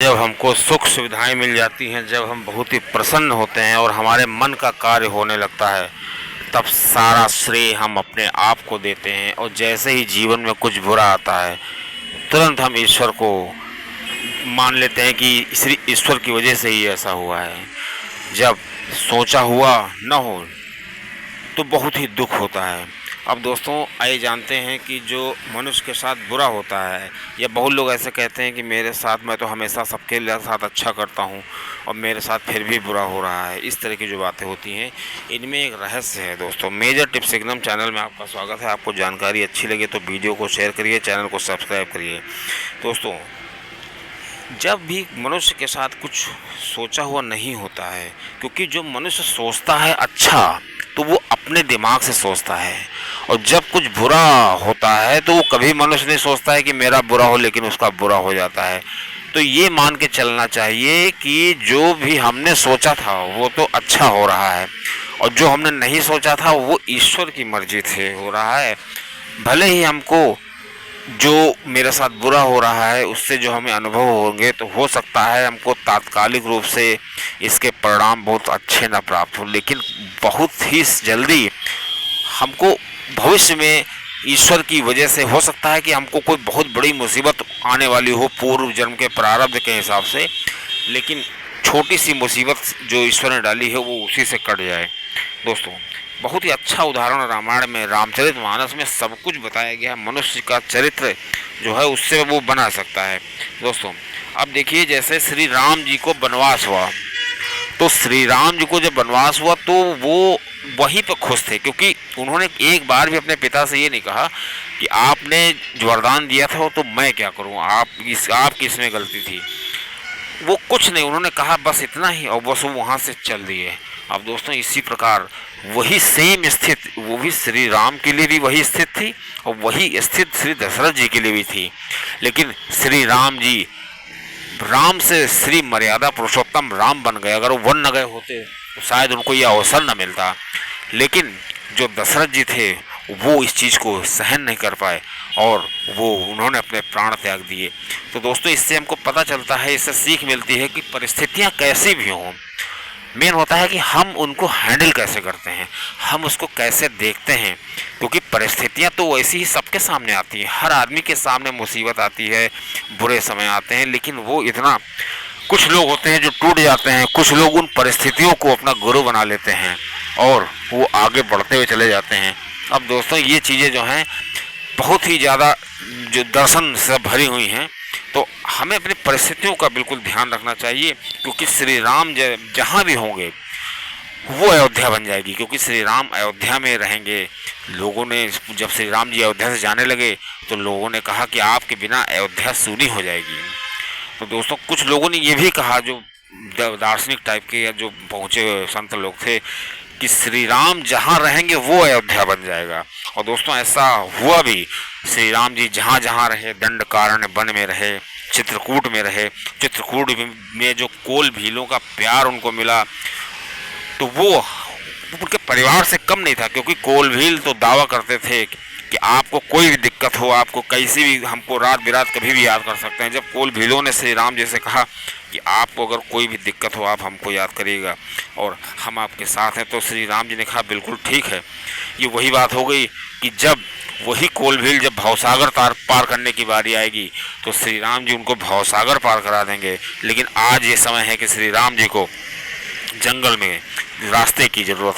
जब हमको सुख सुविधाएं मिल जाती हैं, जब हम बहुत ही प्रसन्न होते हैं और हमारे मन का कार्य होने लगता है, तब सारा श्रेय हम अपने आप को देते हैं। और जैसे ही जीवन में कुछ बुरा आता है, तुरंत हम ईश्वर को मान लेते हैं कि श्री ईश्वर की वजह से ही ऐसा हुआ है। जब सोचा हुआ न हो तो बहुत ही दुख होता है। अब दोस्तों, आइए जानते हैं कि जो मनुष्य के साथ बुरा होता है, या बहुत लोग ऐसे कहते हैं कि मेरे साथ, मैं तो हमेशा सबके साथ अच्छा करता हूं और मेरे साथ फिर भी बुरा हो रहा है, इस तरह की जो बातें होती हैं, इनमें एक रहस्य है। दोस्तों, मेजर टिप्स एकदम चैनल में आपका स्वागत है। आपको जानकारी अच्छी लगे तो वीडियो को शेयर करिए, चैनल को सब्सक्राइब करिए। दोस्तों, जब भी मनुष्य के साथ कुछ सोचा हुआ नहीं होता है, क्योंकि जो मनुष्य सोचता है अच्छा, तो वो अपने दिमाग से सोचता है, और जब कुछ बुरा होता है तो वो कभी मनुष्य नहीं सोचता है कि मेरा बुरा हो, लेकिन उसका बुरा हो जाता है। तो ये मान के चलना चाहिए कि जो भी हमने सोचा था वो तो अच्छा हो रहा है, और जो हमने नहीं सोचा था वो ईश्वर की मर्जी से हो रहा है। भले ही हमको जो मेरे साथ बुरा हो रहा है उससे जो हमें अनुभव होंगे, तो हो सकता है हमको तात्कालिक रूप से इसके परिणाम बहुत अच्छे ना प्राप्त हो, लेकिन बहुत ही जल्दी हमको भविष्य में ईश्वर की वजह से हो सकता है कि हमको कोई बहुत बड़ी मुसीबत आने वाली हो पूर्व जन्म के प्रारब्ध के हिसाब से, लेकिन छोटी सी मुसीबत जो ईश्वर ने डाली है वो उसी से कट जाए। दोस्तों, बहुत ही अच्छा उदाहरण रामायण में, रामचरितमानस में सब कुछ बताया गया है। मनुष्य का चरित्र जो है उससे वो बना सकता है। दोस्तों, अब देखिए, जैसे श्री राम जी को वनवास हुआ, तो श्री राम जी को जब वनवास हुआ तो वो वहीं पर खुश थे, क्योंकि उन्होंने एक बार भी अपने पिता से ये नहीं कहा कि आपने जो वरदान दिया था वो तो मैं क्या करूं, आपकी इसमें गलती थी। वो कुछ नहीं, उन्होंने कहा बस इतना ही, और बस वो वहाँ से चल दिए। अब दोस्तों, इसी प्रकार वही सेम स्थिति वो भी श्री राम के लिए भी वही स्थिति थी, और वही स्थिति श्री दशरथ जी के लिए भी थी। लेकिन श्री राम जी, राम से श्री मर्यादा पुरुषोत्तम राम बन गए। अगर वो वन न गए होते तो शायद उनको यह अवसर न मिलता। लेकिन जो दशरथ जी थे वो इस चीज़ को सहन नहीं कर पाए, और वो उन्होंने अपने प्राण त्याग दिए। तो दोस्तों, इससे हमको पता चलता है, इससे सीख मिलती है कि परिस्थितियाँ कैसी भी हों, मेन होता है कि हम उनको हैंडल कैसे करते हैं, हम उसको कैसे देखते हैं। क्योंकि परिस्थितियाँ तो वैसी ही सबके सामने आती हैं, हर आदमी के सामने मुसीबत आती है, बुरे समय आते हैं, लेकिन वो इतना, कुछ लोग होते हैं जो टूट जाते हैं, कुछ लोग उन परिस्थितियों को अपना गुरु बना लेते हैं और वो आगे बढ़ते हुए चले जाते हैं। अब दोस्तों, ये चीज़ें जो हैं बहुत ही ज़्यादा जो दर्शन से भरी हुई हैं, तो हमें अपनी परिस्थितियों का बिल्कुल ध्यान रखना चाहिए, क्योंकि श्री राम जहाँ भी होंगे वो अयोध्या बन जाएगी। क्योंकि श्री राम अयोध्या में रहेंगे। लोगों ने, जब श्री राम जी अयोध्या से जाने लगे तो लोगों ने कहा कि आपके बिना अयोध्या सूनी हो जाएगी। तो दोस्तों, कुछ लोगों ने ये भी कहा, जो दार्शनिक टाइप के या जो पहुँचे संत लोग थे, कि श्री राम जहाँ रहेंगे वो अयोध्या बन जाएगा। और दोस्तों, ऐसा हुआ भी। श्री राम जी जहाँ जहाँ रहे, दंडकारण्य वन में रहे, चित्रकूट में रहे, चित्रकूट में जो कोल भीलों का प्यार उनको मिला, तो वो उनके परिवार से कम नहीं था। क्योंकि कोल भील तो दावा करते थे कि आपको कोई भी दिक्कत हो, आपको कैसी भी, हमको रात बिरात कभी भी याद कर सकते हैं। जब कोल भीलों ने श्री राम जी से कहा कि आपको अगर कोई भी दिक्कत हो आप हमको याद करिएगा और हम आपके साथ हैं, तो श्री राम जी ने कहा बिल्कुल ठीक है। ये वही बात हो गई कि जब वही कोल भील जब भवसागर पार करने की बारी आएगी तो श्री राम जी उनको भवसागर पार करा देंगे। लेकिन आज ये समय है कि श्री राम जी को जंगल में रास्ते की ज़रूरत